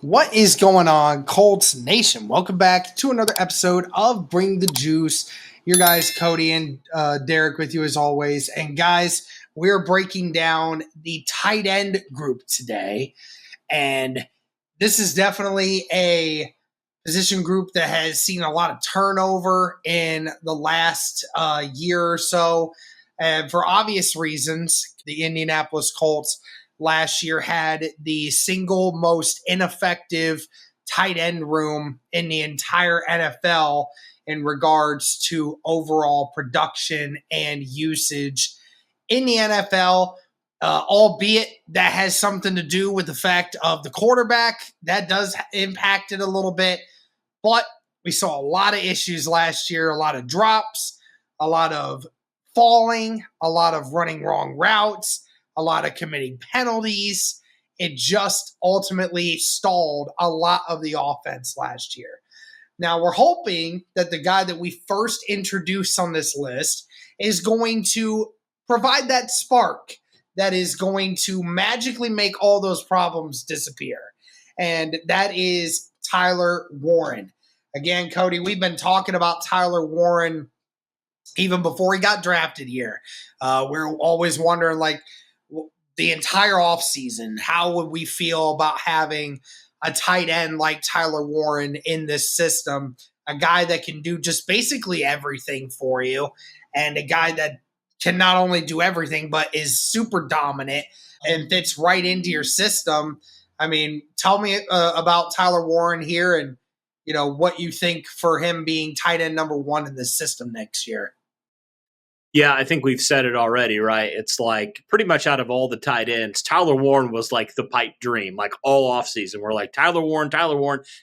What is going on, Colts Nation? Welcome back to another episode of Bring the Juice. Your guys, Cody and Derek, with you as always. And guys, we're breaking down the tight end group today. And this is definitely a position group that has seen a lot of turnover in the last year or so. And for obvious reasons, the Indianapolis Colts last year had the single most ineffective tight end room in the entire NFL in regards to overall production and usage in the NFL, albeit that has something to do with the fact of the quarterback. That does impact it a little bit, but we saw a lot of issues last year, a lot of drops, a lot of falling, a lot of running wrong routes, a lot of committing penalties. It just ultimately stalled a lot of the offense last year. Now, we're hoping that the guy that we first introduced on this list is going to provide that spark that is going to magically make all those problems disappear. And that is Tyler Warren. Again, Cody, we've been talking about Tyler Warren even before he got drafted here. We're always wondering, like, the entire offseason, how would we feel about having a tight end like Tyler Warren in this system, a guy that can do just basically everything for you, and a guy that can not only do everything but is super dominant and fits right into your system. I mean, tell me about Tyler Warren here and, you know, what you think for him being tight end number one in this system next year. Yeah, I think we've said it already, right? It's like pretty much out of all the tight ends, Tyler Warren was like the pipe dream, like all offseason. We're like, Tyler Warren.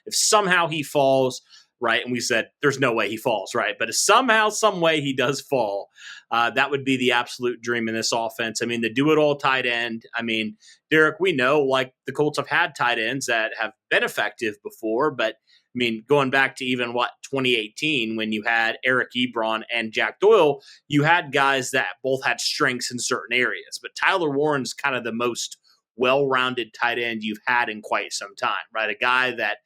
If somehow he falls, right? And we said, there's no way he falls, right? But if somehow, some way he does fall, that would be the absolute dream in this offense. I mean, the do-it-all tight end. I mean, Derek, we know, like, the Colts have had tight ends that have been effective before, but I mean, going back to even 2018, when you had Eric Ebron and Jack Doyle, you had guys that both had strengths in certain areas. But Tyler Warren's kind of the most well-rounded tight end you've had in quite some time, right? A guy that,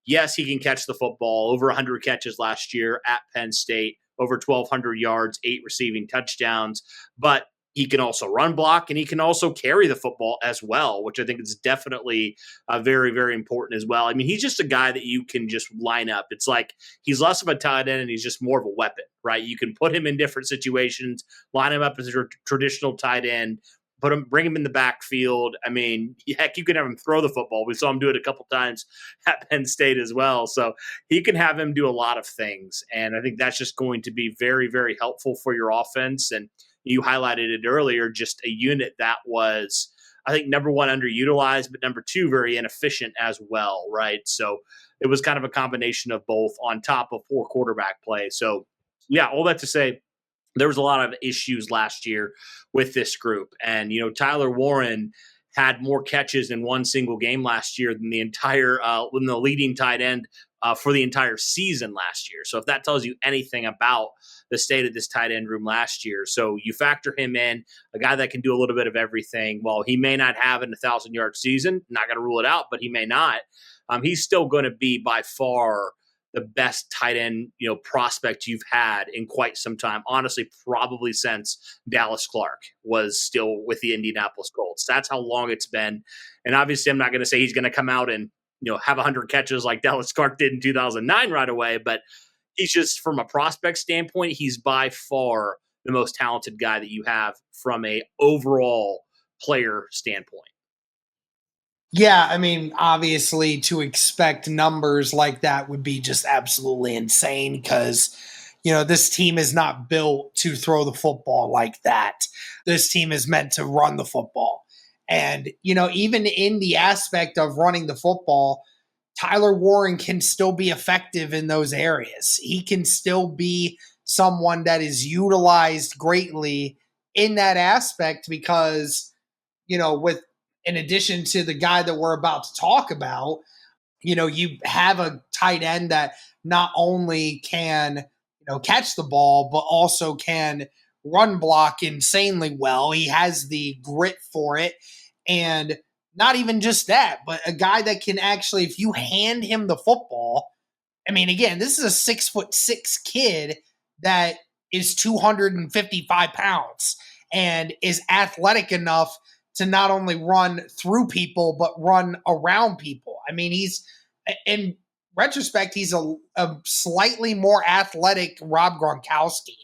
yes, he can catch the football, over 100 catches last year at Penn State, over 1,200 yards, 8 receiving touchdowns, but he can also run block, and he can also carry the football as well, which I think is definitely very, very important as well. I mean, he's just a guy that you can just line up. It's like he's less of a tight end and he's just more of a weapon, right? You can put him in different situations, line him up as a traditional tight end, bring him in the backfield. I mean, heck, you can have him throw the football. We saw him do it a couple times at Penn State as well. So he can have him do a lot of things. And I think that's just going to be very, very helpful for your offense. And you highlighted it earlier, just a unit that was, I think, number one, underutilized, but number two, very inefficient as well, right? So it was kind of a combination of both on top of poor quarterback play. So, yeah, all that to say, there was a lot of issues last year with this group. And, you know, Tyler Warren had more catches in one single game last year than than the leading tight end for the entire season last year. So if that tells you anything about the state of this tight end room last year. So you factor him in, a guy that can do a little bit of everything. While he may not have an 1,000-yard season, not going to rule it out, but he may not. He's still going to be by far the best tight end, you know, prospect you've had in quite some time. Honestly, probably since Dallas Clark was still with the Indianapolis Colts. That's how long it's been. And obviously, I'm not going to say he's going to come out and, you know, have 100 catches like Dallas Clark did in 2009 right away, but he's just, from a prospect standpoint, he's by far the most talented guy that you have from a overall player standpoint. Yeah, I mean, obviously to expect numbers like that would be just absolutely insane because, you know, this team is not built to throw the football like that. This team is meant to run the football. And, you know, even in the aspect of running the football, Tyler Warren can still be effective in those areas. He can still be someone that is utilized greatly in that aspect because, you know, with in addition to the guy that we're about to talk about, you know, you have a tight end that not only can, you know, catch the ball, but also can run block insanely well. He has the grit for it. And not even just that, but a guy that can actually, if you hand him the football, I mean, again, this is a 6'6" kid that is 255 pounds and is athletic enough to not only run through people, but run around people. I mean, he's, in retrospect, he's a slightly more athletic Rob Gronkowski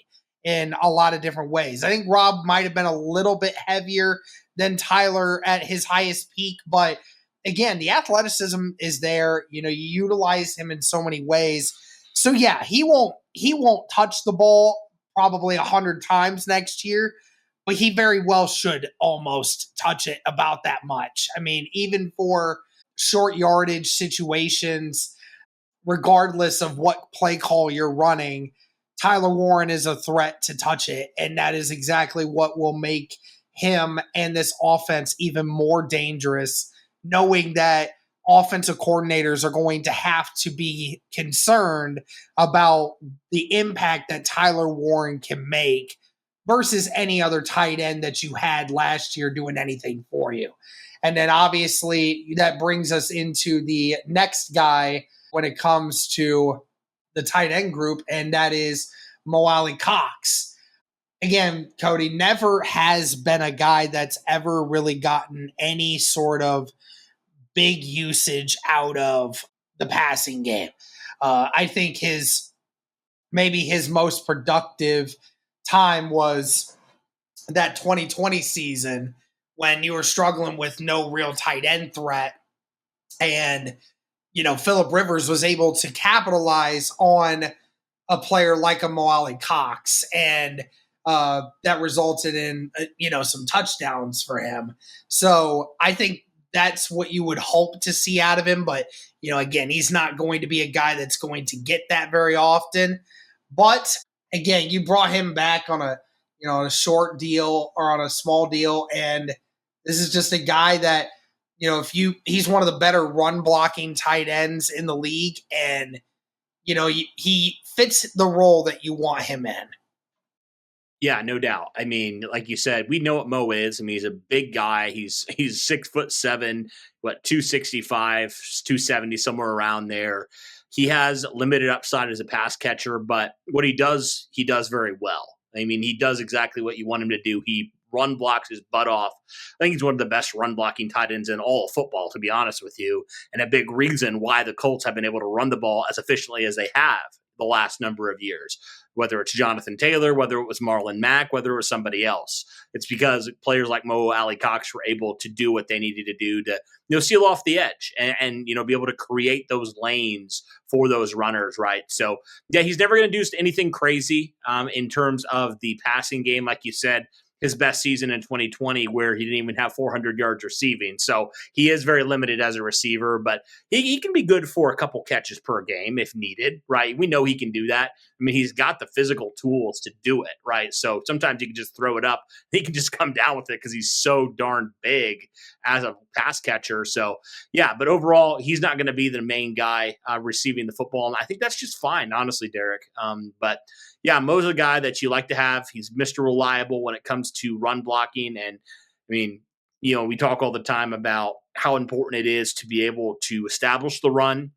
in a lot of different ways. I think Rob might have been a little bit heavier than Tyler at his highest peak, but again, the athleticism is there. You know, you utilize him in so many ways. So yeah, he won't touch the ball probably 100 times next year, but he very well should almost touch it about that much. I mean, even for short yardage situations, regardless of what play call you're running, Tyler Warren is a threat to touch it. And that is exactly what will make him and this offense even more dangerous, knowing that offensive coordinators are going to have to be concerned about the impact that Tyler Warren can make versus any other tight end that you had last year doing anything for you. And then obviously that brings us into the next guy when it comes to the tight end group, and that is Alie-Cox. Again, Cody never has been a guy that's ever really gotten any sort of big usage out of the passing game. I think maybe his most productive time was that 2020 season when you were struggling with no real tight end threat, and Phillip Rivers was able to capitalize on a player like a Alie-Cox, and that resulted in some touchdowns for him. So I think that's what you would hope to see out of him. But again, he's not going to be a guy that's going to get that very often. But again, you brought him back on a short deal or on a small deal, and this is just a guy that he's one of the better run blocking tight ends in the league, and he fits the role that you want him in. Yeah, no doubt. I mean, like you said, we know what Mo is. I mean, he's a big guy. He's 6'7", 265, 270, somewhere around there. He has limited upside as a pass catcher, but what he does very well. I mean, he does exactly what you want him to do. He run blocks his butt off. I think he's one of the best run blocking tight ends in all of football, to be honest with you, and a big reason why the Colts have been able to run the ball as efficiently as they have the last number of years, whether it's Jonathan Taylor, whether it was Marlon Mack, whether it was somebody else. It's because players like Alie-Cox were able to do what they needed to do to seal off the edge and be able to create those lanes for those runners, right? So, yeah, he's never going to do anything crazy in terms of the passing game, like you said. His best season in 2020 where he didn't even have 400 yards receiving. So he is very limited as a receiver, but he can be good for a couple catches per game if needed, right? We know he can do that. I mean, he's got the physical tools to do it, right? So sometimes you can just throw it up. He can just come down with it because he's so darn big as a pass catcher. So, yeah, but overall, he's not going to be the main guy receiving the football. And I think that's just fine, honestly, Derek. But yeah, Mo's a guy that you like to have. He's Mr. Reliable when it comes to run blocking. And I mean, we talk all the time about how important it is to be able to establish the run,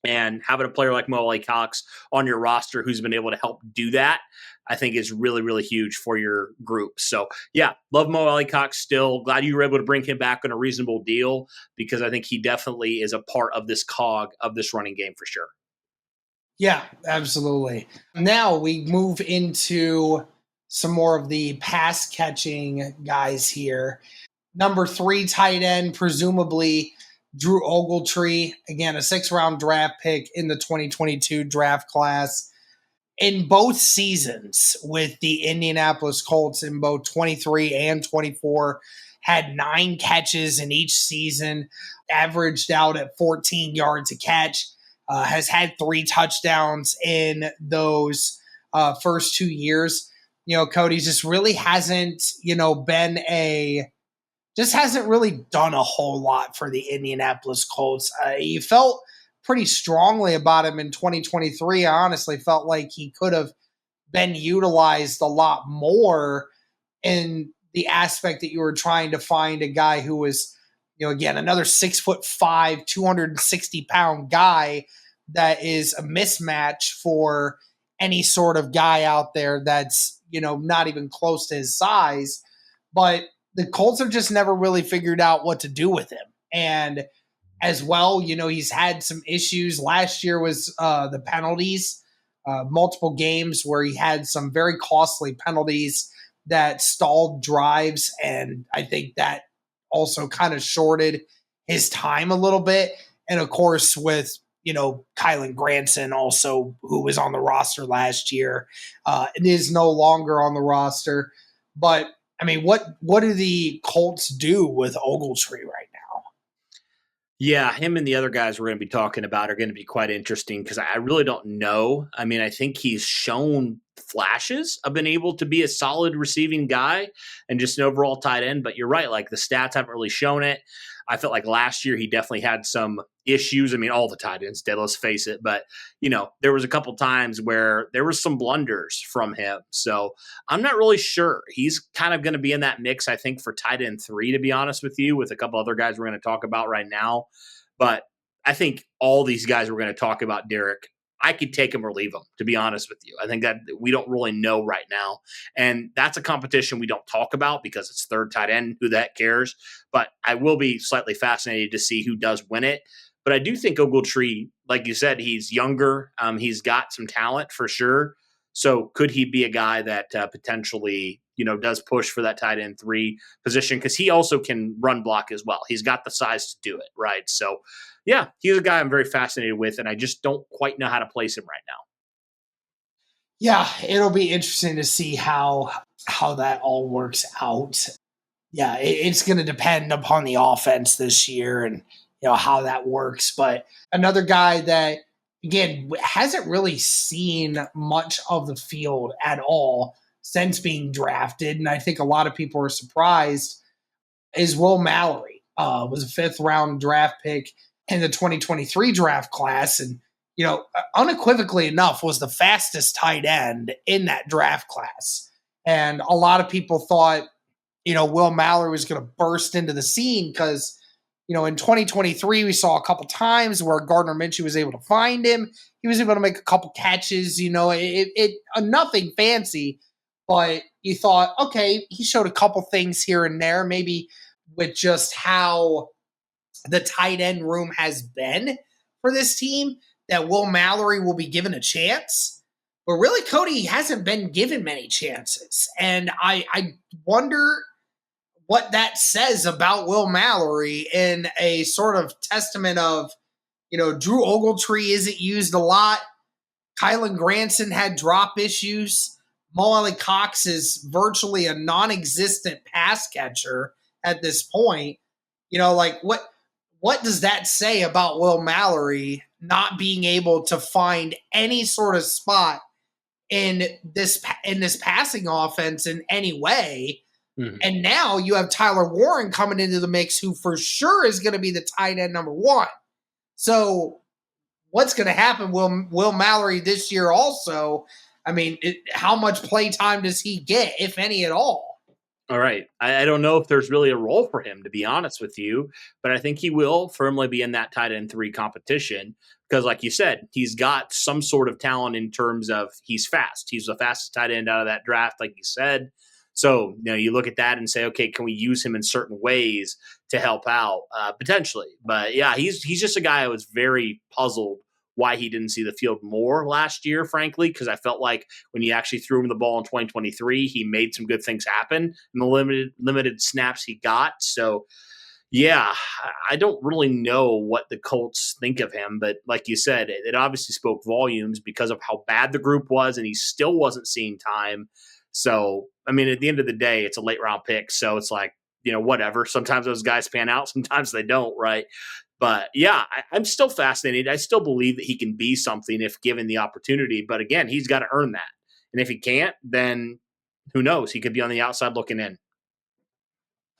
and having a player like Alie-Cox on your roster who's been able to help do that, I think is really, really huge for your group. So, yeah, love Alie-Cox still. Glad you were able to bring him back on a reasonable deal because I think he definitely is a part of this cog of this running game for sure. Yeah, absolutely. Now we move into some more of the pass catching guys here. Number 3 tight end, presumably Drew Ogletree, again, a 6th-round draft pick in the 2022 draft class. In both seasons with the Indianapolis Colts in both 23 and 24, had 9 catches in each season, averaged out at 14 yards a catch, has had 3 touchdowns in those first 2 years. Cody just really hasn't, hasn't really done a whole lot for the Indianapolis Colts. You felt pretty strongly about him in 2023. I honestly felt like he could have been utilized a lot more in the aspect that you were trying to find a guy who was again, another 6'5", 260-pound guy that is a mismatch for any sort of guy out there that's, not even close to his size. But the Colts have just never really figured out what to do with him. And as well, he's had some issues. Last year was the penalties, multiple games where he had some very costly penalties that stalled drives. And I think that also kind of shorted his time a little bit. And of course, with Kylan Granson also, who was on the roster last year, and is no longer on the roster. But I mean, what do the Colts do with Ogletree right now? Yeah, him and the other guys we're going to be talking about are going to be quite interesting because I really don't know. I mean, I think he's shown flashes of being able to be a solid receiving guy and just an overall tight end. But you're right, like the stats haven't really shown it. I felt like last year he definitely had some issues. I mean, all the tight ends did, let's face it. But, there was a couple times where there were some blunders from him. So I'm not really sure. He's kind of going to be in that mix, I think, for tight end 3, to be honest with you, with a couple other guys we're going to talk about right now. But I think all these guys we're going to talk about, Derek, I could take them or leave them, to be honest with you. I think that we don't really know right now. And that's a competition we don't talk about because it's third tight end. Who the heck cares? But I will be slightly fascinated to see who does win it. But I do think Ogletree, like you said, he's younger. He's got some talent for sure. So could he be a guy that potentially, does push for that tight end 3 position? Because he also can run block as well. He's got the size to do it, right? So, yeah, he's a guy I'm very fascinated with, and I just don't quite know how to place him right now. Yeah, it'll be interesting to see how that all works out. Yeah, it's going to depend upon the offense this year and how that works. But another guy that, again, hasn't really seen much of the field at all since being drafted, and I think a lot of people are surprised, is Will Mallory. Was a 5th-round draft pick in the 2023 draft class, and unequivocally enough, was the fastest tight end in that draft class. And a lot of people thought, Will Mallory was going to burst into the scene because, in 2023, we saw a couple times where Gardner Minshew was able to find him. He was able to make a couple catches, nothing fancy, but you thought, okay, he showed a couple things here and there, maybe with just how the tight end room has been for this team, that Will Mallory will be given a chance. But really, Cody hasn't been given many chances. And I wonder what that says about Will Mallory in a sort of testament of, Drew Ogletree isn't used a lot. Kylan Granson had drop issues. Alie-Cox is virtually a non-existent pass catcher at this point. What does that say about Will Mallory not being able to find any sort of spot in this passing offense in any way? Mm-hmm. And now you have Tyler Warren coming into the mix, who for sure is going to be the tight end number 1. So what's going to happen? Will Mallory this year also? I mean, how much play time does he get, if any at all? All right. I don't know if there's really a role for him, to be honest with you, but I think he will firmly be in that tight end 3 competition because, like you said, he's got some sort of talent in terms of he's fast. He's the fastest tight end out of that draft, like you said. So, you look at that and say, okay, can we use him in certain ways to help out potentially? But yeah, he's just a guy I was very puzzled why he didn't see the field more last year, frankly, because I felt like when he actually threw him the ball in 2023, he made some good things happen in the limited snaps he got. So, yeah, I don't really know what the Colts think of him, but like you said, it obviously spoke volumes because of how bad the group was, and he still wasn't seeing time. So, I mean, at the end of the day, it's a late round pick. So it's like, whatever. Sometimes those guys pan out. Sometimes they don't, right? But yeah, I'm still fascinated. I still believe that he can be something if given the opportunity. But again, he's got to earn that. And if he can't, then who knows? He could be on the outside looking in.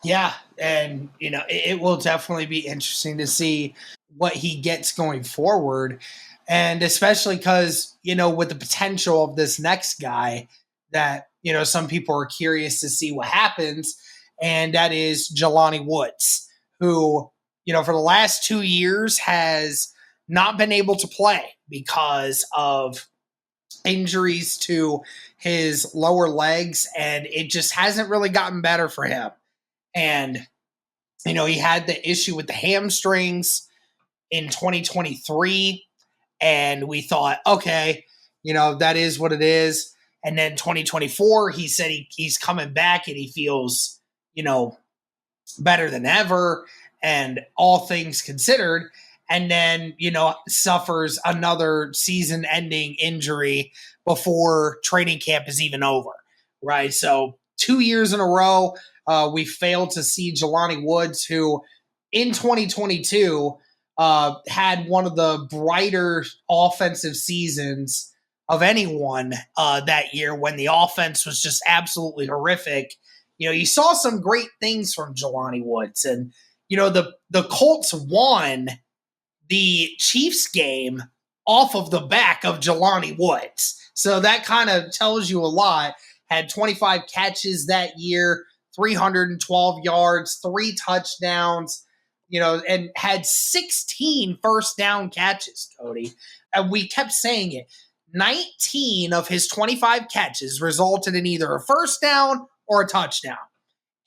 Yeah. And, it will definitely be interesting to see what he gets going forward. And especially because, with the potential of this next guy that, some people are curious to see what happens. And that is Jelani Woods, who, for the last 2 years has not been able to play because of injuries to his lower legs, and it just hasn't really gotten better for him. And, he had the issue with the hamstrings in 2023, and we thought, okay, that is what it is. And then 2024, he said he's coming back and he feels, better than ever, and all things considered. And then, suffers another season ending injury before training camp is even over, right? So 2 years in a row, we failed to see Jelani Woods, who in 2022 had one of the brighter offensive seasons of anyone that year, when the offense was just absolutely horrific. You saw some great things from Jelani Woods, and the Colts won the Chiefs game off of the back of Jelani Woods. So that kind of tells you a lot. Had 25 catches that year, 312 yards, 3 touchdowns, and had 16 first down catches, Cody. And we kept saying it. 19 of his 25 catches resulted in either a first down or a touchdown.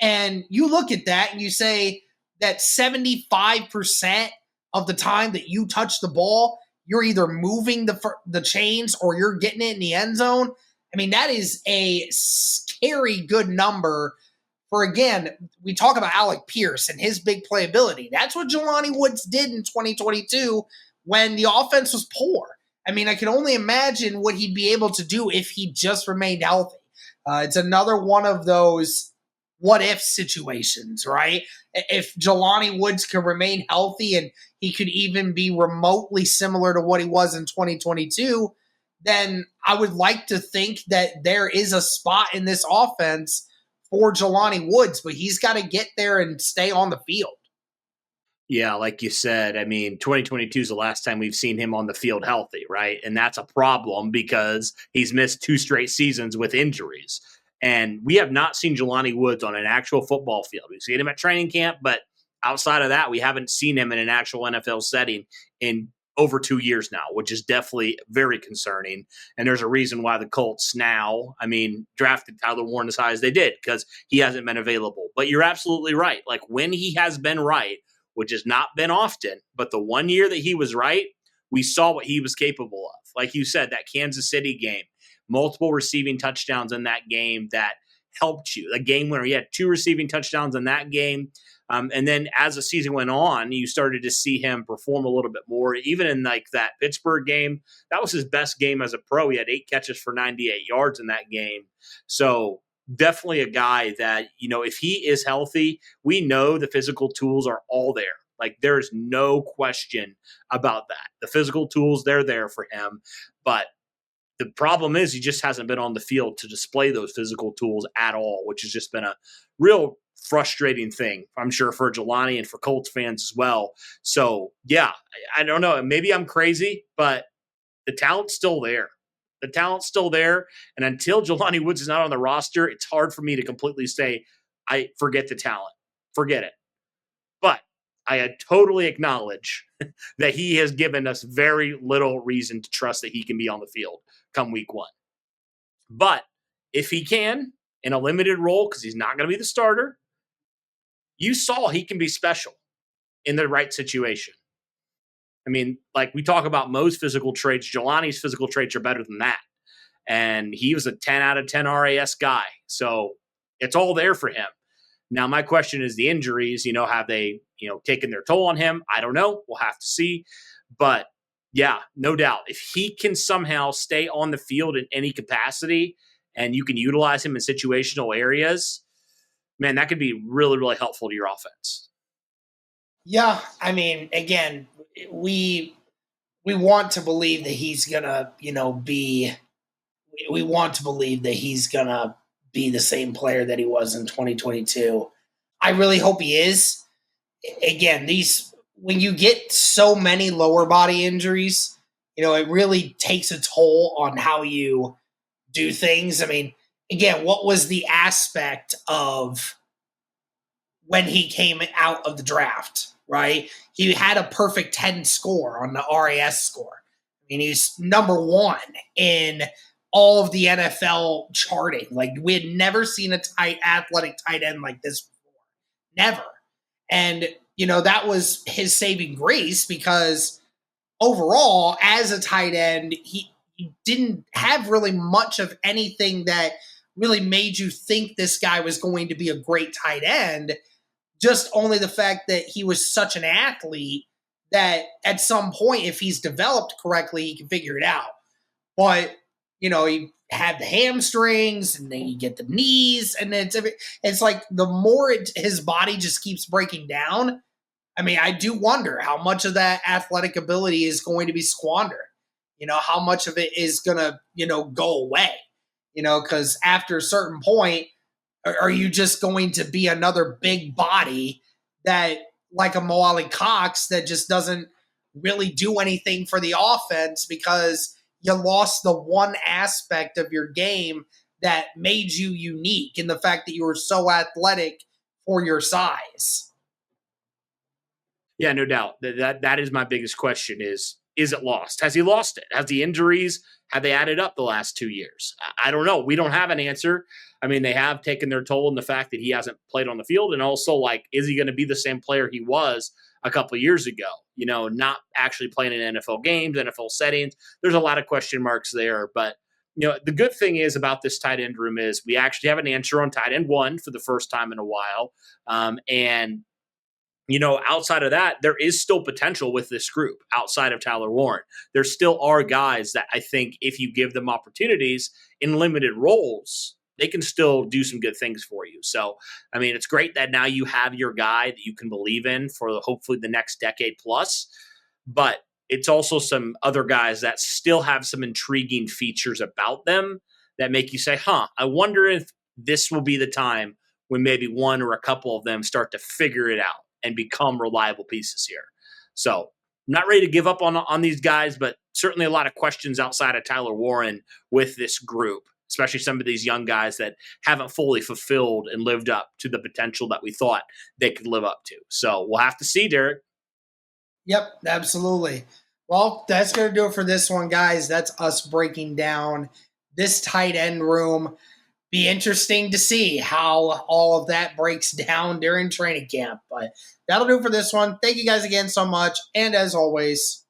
And you look at that and you say that 75% of the time that you touch the ball, you're either moving the chains or you're getting it in the end zone. I mean, that is a scary good number for, again, we talk about Alec Pierce and his big playability. That's what Jelani Woods did in 2022 when the offense was poor. I mean, I can only imagine what he'd be able to do if he just remained healthy. It's another one of those what-if situations, right? If Jelani Woods can remain healthy and he could even be remotely similar to what he was in 2022, then I would like to think that there is a spot in this offense for Jelani Woods, but he's got to get there and stay on the field. Yeah, like you said, I mean, 2022 is the last time we've seen him on the field healthy, right? And that's a problem because he's missed 2 straight seasons with injuries. And we have not seen Jelani Woods on an actual football field. We've seen him at training camp, but outside of that, we haven't seen him in an actual NFL setting in over 2 years now, which is definitely very concerning. And there's a reason why the Colts now, drafted Tyler Warren as high as they did, because he hasn't been available. But you're absolutely right. Like, when he has been right, which has not been often, but the 1 year that he was right, we saw what he was capable of. Like you said, that Kansas City game, multiple receiving touchdowns in that game that helped you. The game winner, he had 2 receiving touchdowns in that game. And then as the season went on, you started to see him perform a little bit more. Even in like that Pittsburgh game, that was his best game as a pro. He had 8 catches for 98 yards in that game. So definitely a guy that, if he is healthy, we know the physical tools are all there. Like, there's no question about that. The physical tools, they're there for him. But the problem is he just hasn't been on the field to display those physical tools at all, which has just been a real frustrating thing, I'm sure, for Jelani and for Colts fans as well. So, yeah, I don't know. Maybe I'm crazy, but the talent's still there. The talent's still there. And until Jelani Woods is not on the roster, it's hard for me to completely say, I forget the talent. Forget it. But I totally acknowledge that he has given us very little reason to trust that he can be on the field come week 1. But if he can, in a limited role, because he's not going to be the starter, you saw he can be special in the right situation. I mean, like we talk about most physical traits, Jelani's physical traits are better than that. And he was a 10 out of 10 RAS guy. So it's all there for him. Now, my question is the injuries, have they, taken their toll on him? I don't know. We'll have to see. But yeah, no doubt. If he can somehow stay on the field in any capacity and you can utilize him in situational areas, man, that could be really, really helpful to your offense. Yeah, I mean, again, we want to believe that he's gonna, be. We want to believe that he's gonna be the same player that he was in 2022. I really hope he is. Again, when you get so many lower body injuries, it really takes a toll on how you do things. I mean, again, what was the aspect of when he came out of the draft, right? He had a perfect 10 score on the RAS score. I mean, he's number one in all of the NFL charting. Like, we had never seen a athletic tight end like this before. Never. And, that was his saving grace, because overall, as a tight end, he didn't have really much of anything that really made you think this guy was going to be a great tight end. Just only the fact that he was such an athlete that at some point, if he's developed correctly, he can figure it out. But, he had the hamstrings, and then you get the knees, and it's like the more his body just keeps breaking down. I mean, I do wonder how much of that athletic ability is going to be squandered. How much of it is going to, go away, because after a certain point, are you just going to be another big body that, like a Alie-Cox, that just doesn't really do anything for the offense because you lost the one aspect of your game that made you unique, in the fact that you were so athletic for your size? Yeah, no doubt. That is my biggest question is it lost? Has he lost it? Has the injuries, have they added up the last 2 years? I don't know. We don't have an answer. I mean, they have taken their toll in the fact that he hasn't played on the field. And also, like, is he going to be the same player he was a couple of years ago? Not actually playing in NFL games, NFL settings. There's a lot of question marks there. But, the good thing is about this tight end room is we actually have an answer on tight end one for the first time in a while. And outside of that, there is still potential with this group outside of Tyler Warren. There still are guys that I think if you give them opportunities in limited roles, they can still do some good things for you. So, I mean, it's great that now you have your guy that you can believe in for hopefully the next decade plus, but it's also some other guys that still have some intriguing features about them that make you say, I wonder if this will be the time when maybe one or a couple of them start to figure it out and become reliable pieces here. So I'm not ready to give up on these guys, but certainly a lot of questions outside of Tyler Warren with this group, especially some of these young guys that haven't fully fulfilled and lived up to the potential that we thought they could live up to. So we'll have to see, Derek. Yep, absolutely. Well, that's going to do it for this one, guys. That's us breaking down this tight end room. Be interesting to see how all of that breaks down during training camp. But that'll do it for this one. Thank you guys again so much. And as always,